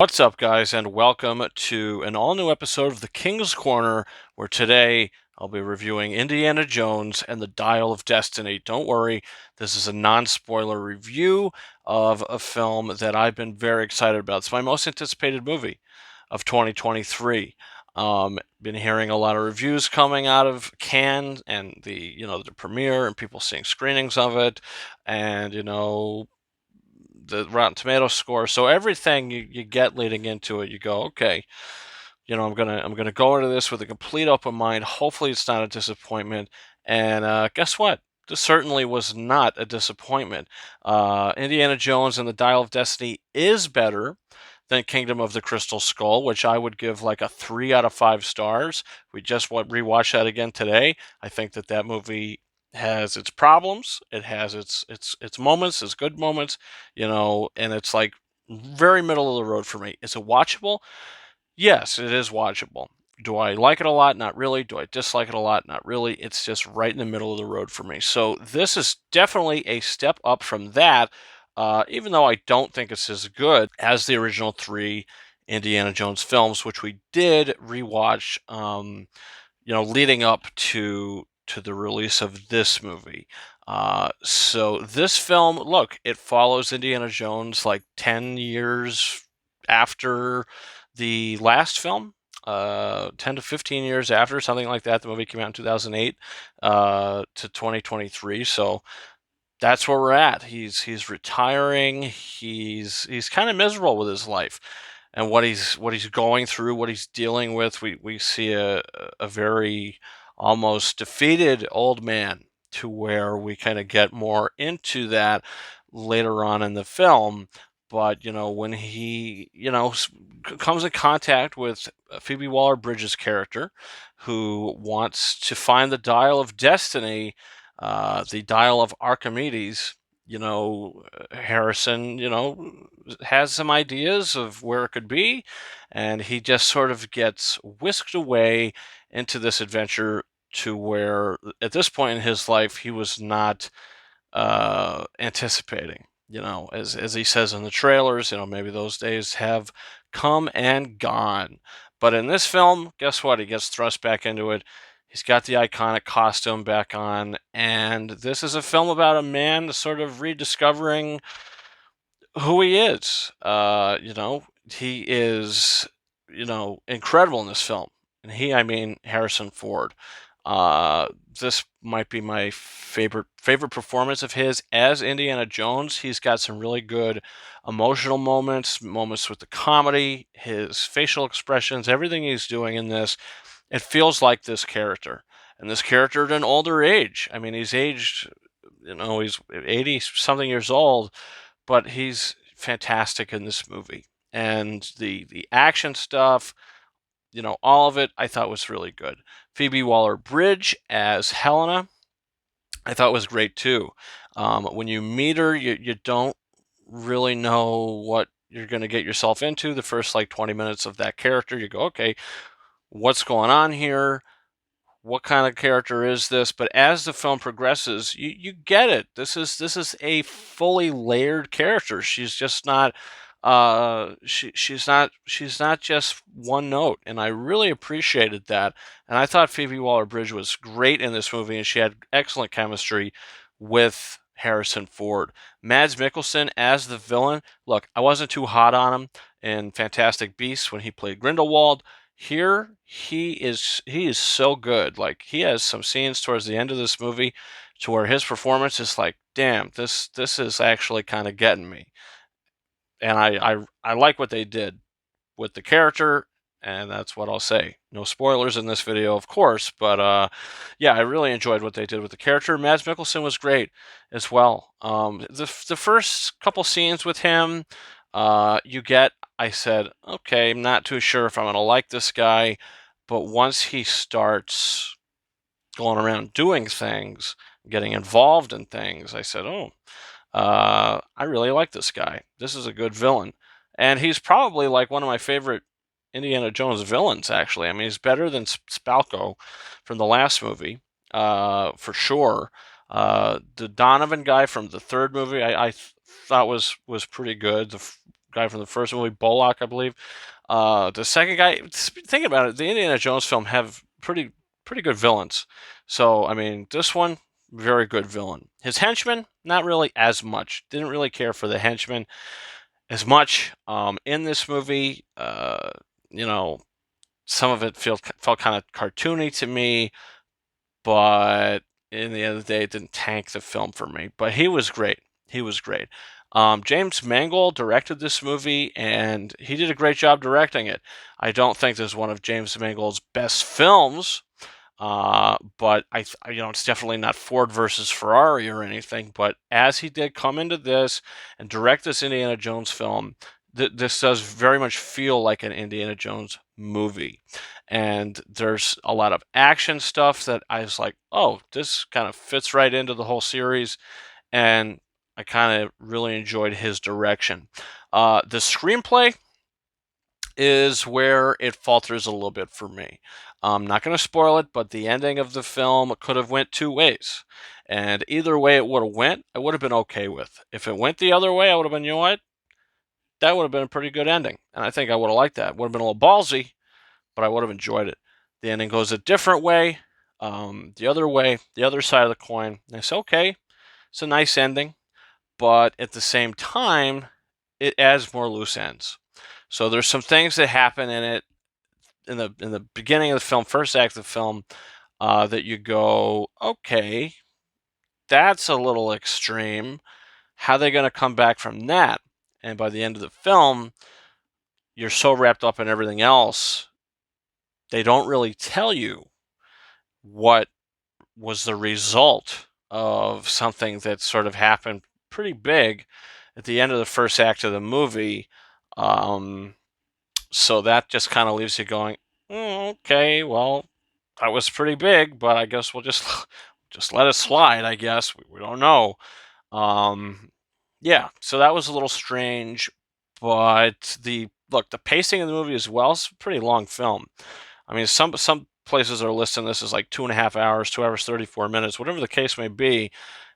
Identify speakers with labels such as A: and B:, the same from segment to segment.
A: What's up, guys, and welcome to an all new episode of the King's Corner, where today I'll be reviewing Indiana Jones and the Dial of Destiny. Don't worry, this is a non spoiler review of a film that I've been very excited about. It's my most anticipated movie of 2023. Been hearing a lot of reviews coming out of Cannes and the premiere, and people seeing screenings of it, and the Rotten Tomato score. So everything you get leading into it, you go, okay, I'm gonna go into this with a complete open mind. Hopefully, it's not a disappointment. And guess what? This certainly was not a disappointment. Indiana Jones and the Dial of Destiny is better than Kingdom of the Crystal Skull, which I would give like a 3 out of 5 stars. We just rewatched that again today. I think that movie has its problems. It has its moments, its good moments, and it's like very middle of the road for me. Is it watchable? Yes, it is watchable. Do I like it a lot? Not really. Do I dislike it a lot? Not really. It's just right in the middle of the road for me. So this is definitely a step up from that, even though I don't think it's as good as the original three Indiana Jones films, which we did rewatch, leading up to the release of this movie. So this film, look, it follows Indiana Jones like 10 years after the last film, 10 to 15 years after, something like that. The movie came out in 2008 to 2023. So that's where we're at. He's retiring. He's kind of miserable with his life and what he's going through, what he's dealing with. We see a very almost defeated old man, to where we kind of get more into that later on in the film. But when he comes in contact with Phoebe Waller-Bridge's character, who wants to find the Dial of Destiny, the Dial of Archimedes, Harrison, has some ideas of where it could be, and he just sort of gets whisked away into this adventure, to where at this point in his life he was not anticipating. As he says in the trailers, maybe those days have come and gone. But in this film, guess what? He gets thrust back into it. He's got the iconic costume back on, and this is a film about a man sort of rediscovering who he is. He is, incredible in this film. And I mean Harrison Ford. This might be my favorite performance of his as Indiana Jones. He's got some really good emotional moments with the comedy, his facial expressions, everything he's doing in this. It feels like this character, and this character at an older age. I mean, he's aged, he's 80 something years old, but he's fantastic in this movie. And the action stuff, all of it, I thought was really good. Phoebe Waller-Bridge as Helena, I thought was great too. When you meet her, you don't really know what you're going to get yourself into. The first like 20 minutes of that character, you go, okay, what's going on here? What kind of character is this? But as the film progresses, you get it. This is a fully layered character. She's just not she's not just one note, and I really appreciated that. And I thought Phoebe Waller-Bridge was great in this movie, and she had excellent chemistry with Harrison Ford. Mads Mikkelsen as the villain. Look, I wasn't too hot on him in Fantastic Beasts when he played Grindelwald. Here, he is so good. Like, he has some scenes towards the end of this movie to where his performance is like, damn, this is actually kind of getting me. And I like what they did with the character, and that's what I'll say. No spoilers in this video, of course, but yeah, I really enjoyed what they did with the character. Mads Mikkelsen was great as well. The first couple scenes with him, I said, okay, I'm not too sure if I'm gonna like this guy, but once he starts going around doing things, getting involved in things, I said, oh, I really like this guy. This is a good villain. And he's probably like one of my favorite Indiana Jones villains, actually. I mean, he's better than Spalko from the last movie, for sure. The Donovan guy from the third movie, I thought was pretty good. guy from the first movie, Bullock, I believe. The second guy, think about it, the Indiana Jones film have pretty good villains. So I mean, this one, very good villain. His henchman, not really as much. Didn't really care for the henchman as much. In this movie, you know, some of it felt kind of cartoony to me, but in the end of the day, it didn't tank the film for me. But he was great. He was great. James Mangold directed this movie, and he did a great job directing it. I don't think this is one of James Mangold's best films, but it's definitely not Ford versus Ferrari or anything. But as he did come into this and direct this Indiana Jones film, this does very much feel like an Indiana Jones movie. And there's a lot of action stuff that I was like, oh, this kind of fits right into the whole series. And I kind of really enjoyed his direction. The screenplay is where it falters a little bit for me. I'm not going to spoil it, but the ending of the film could have went two ways, and either way it would have went, I would have been okay with. If it went the other way, I would have been, you know what, that would have been a pretty good ending, and I think I would have liked that. It would have been a little ballsy, but I would have enjoyed it. The ending goes a different way, the other side of the coin. And I say, okay, it's a nice ending, but at the same time, it adds more loose ends. So there's some things that happen in it in the beginning of the film, first act of the film, that you go, okay, that's a little extreme. How are they going to come back from that? And by the end of the film, you're so wrapped up in everything else, they don't really tell you what was the result of something that sort of happened pretty big at the end of the first act of the movie. Um, so that just kind of leaves you going, okay, well, that was pretty big, but I guess we'll just just let it slide. I guess we don't know. Um, yeah, so that was a little strange, but the pacing of the movie as well is a pretty long film. I mean, some places are listing this as like 2.5 hours, 2 hours 34 minutes, whatever the case may be.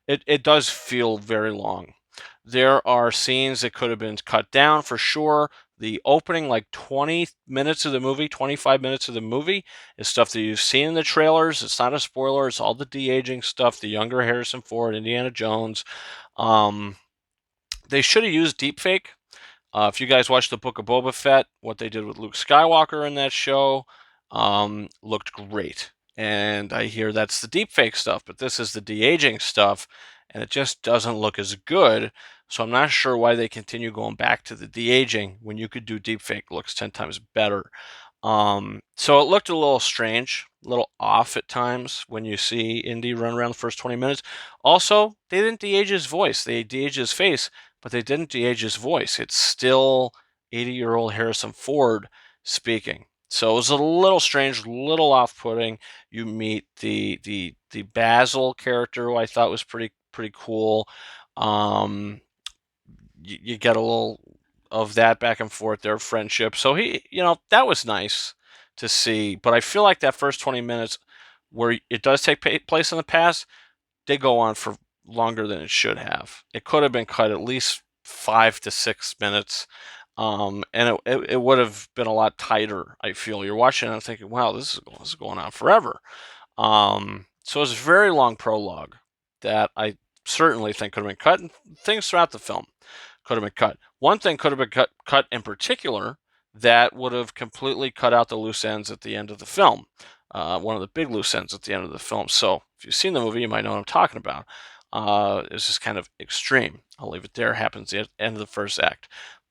A: It does feel very long. There are scenes that could have been cut down for sure. The opening, like 20 minutes of the movie, 25 minutes of the movie, is stuff that you've seen in the trailers. It's not a spoiler. It's all the de-aging stuff, the younger Harrison Ford, Indiana Jones. Um, they should have used deepfake. If you guys watched the Book of Boba Fett, what they did with Luke Skywalker in that show looked great. And I hear that's the deepfake stuff, but this is the de-aging stuff, and it just doesn't look as good. So I'm not sure why they continue going back to the de-aging when you could do deepfake looks 10 times better. So it looked a little strange, a little off at times when you see Indy run around the first 20 minutes. Also, they didn't de-age his voice. They de-aged his face, but they didn't de-age his voice. It's still 80-year-old Harrison Ford speaking. So it was a little strange, a little off-putting. You meet the Basil character, who I thought was pretty cool. Um, you get a little of that back and forth, their friendship. So that was nice to see. But I feel like that first 20 minutes, where it does take place in the past, they go on for longer than it should have. It could have been cut at least 5 to 6 minutes, and it would have been a lot tighter. I feel you're watching it and thinking, wow, this is going on forever. So it's a very long prologue that I certainly think could have been cut, and things throughout the film could have been cut. One thing could have been cut in particular that would have completely cut out the loose ends at the end of the film. One of the big loose ends at the end of the film. So if you've seen the movie, you might know what I'm talking about. It's just kind of extreme. I'll leave it there. Happens at the end of the first act.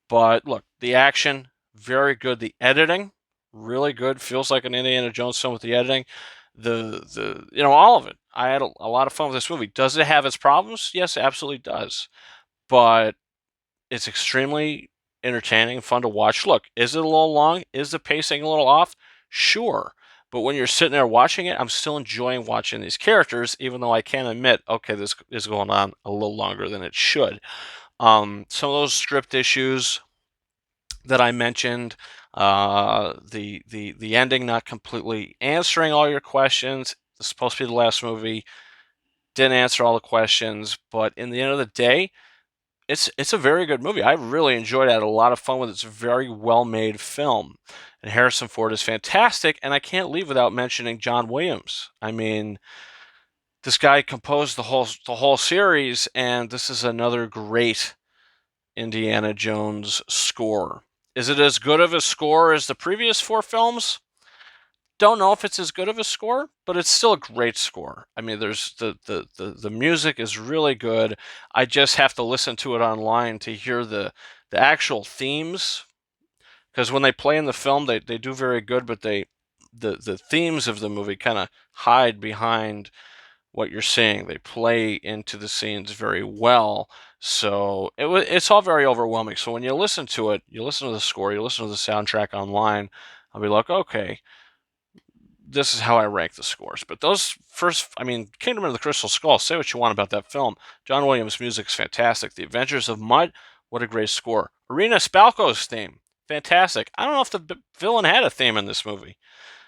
A: But look, the action, very good. The editing, really good. Feels like an Indiana Jones film with the editing. All of it. I had a lot of fun with this movie. Does it have its problems? Yes, it absolutely does. But it's extremely entertaining and fun to watch. Look, is it a little long? Is the pacing a little off? Sure. But when you're sitting there watching it, I'm still enjoying watching these characters, even though I can admit, okay, this is going on a little longer than it should. Some of those script issues that I mentioned, the ending not completely answering all your questions. It's supposed to be the last movie. Didn't answer all the questions, but in the end of the day, It's a very good movie. I really enjoyed it. I had a lot of fun with it. It's a very well-made film. And Harrison Ford is fantastic, and I can't leave without mentioning John Williams. I mean, this guy composed the whole series, and this is another great Indiana Jones score. Is it as good of a score as the previous four films? Don't know if it's as good of a score, but it's still a great score. I mean, there's the music is really good. I just have to listen to it online to hear the actual themes, because when they play in the film, they do very good, but the themes of the movie kind of hide behind what you're seeing. They play into the scenes very well. So it's all very overwhelming. So when you listen to it, you listen to the score, you listen to the soundtrack online, I'll be like, okay, this is how I rank the scores. But those first, I mean, Kingdom of the Crystal Skull, say what you want about that film. John Williams' music's fantastic. The Adventures of Mud, what a great score. Irina Spalko's theme, fantastic. I don't know if the villain had a theme in this movie.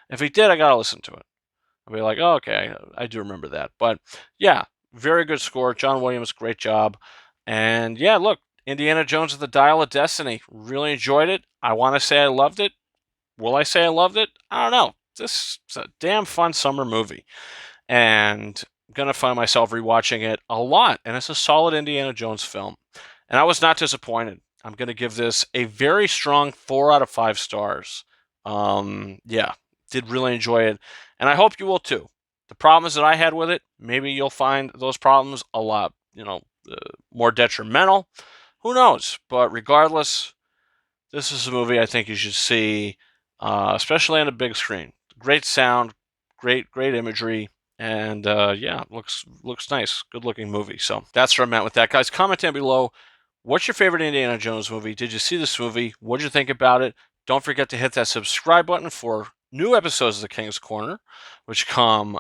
A: If he did, I gotta listen to it. I'll be like, oh, okay, I do remember that. But yeah, very good score. John Williams, great job. And yeah, look, Indiana Jones at the Dial of Destiny. Really enjoyed it. I want to say I loved it. Will I say I loved it? I don't know. This is a damn fun summer movie. And I'm going to find myself rewatching it a lot. And it's a solid Indiana Jones film. And I was not disappointed. I'm going to give this a very strong 4 out of 5 stars. Yeah, did really enjoy it. And I hope you will too. The problems that I had with it, maybe you'll find those problems a lot, more detrimental. Who knows? But regardless, this is a movie I think you should see, especially on a big screen. Great sound, great imagery, and yeah, looks nice. Good looking movie. So that's where I'm at with that, guys. Comment down below. What's your favorite Indiana Jones movie? Did you see this movie? What did you think about it? Don't forget to hit that subscribe button for new episodes of The King's Corner, which come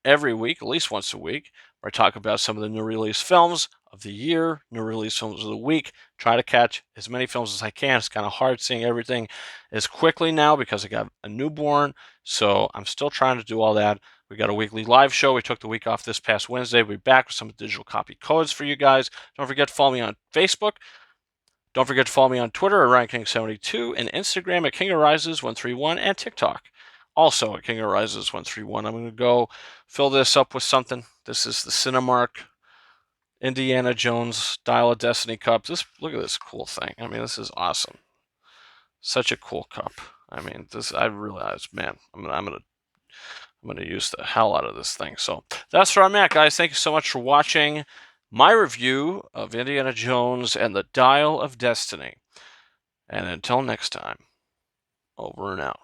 A: every week, at least once a week, where I talk about some of the new release films of the year, new release films of the week. Try to catch as many films as I can. It's kind of hard seeing everything as quickly now because I got a newborn, so I'm still trying to do all that. We got a weekly live show. We took the week off this past Wednesday. We'll be back with some digital copy codes for you guys. Don't forget to follow me on Facebook. Don't forget to follow me on Twitter at RyanKing72 and Instagram at KingOfRises131 and TikTok also at KingOfRises131. I'm going to go fill this up with something. This is the Cinemark Indiana Jones Dial of Destiny cup. Look at this cool thing. I mean, this is awesome. Such a cool cup. I mean, I realized, man, I'm gonna use the hell out of this thing. So that's where I'm at, guys. Thank you so much for watching my review of Indiana Jones and the Dial of Destiny. And until next time, over and out.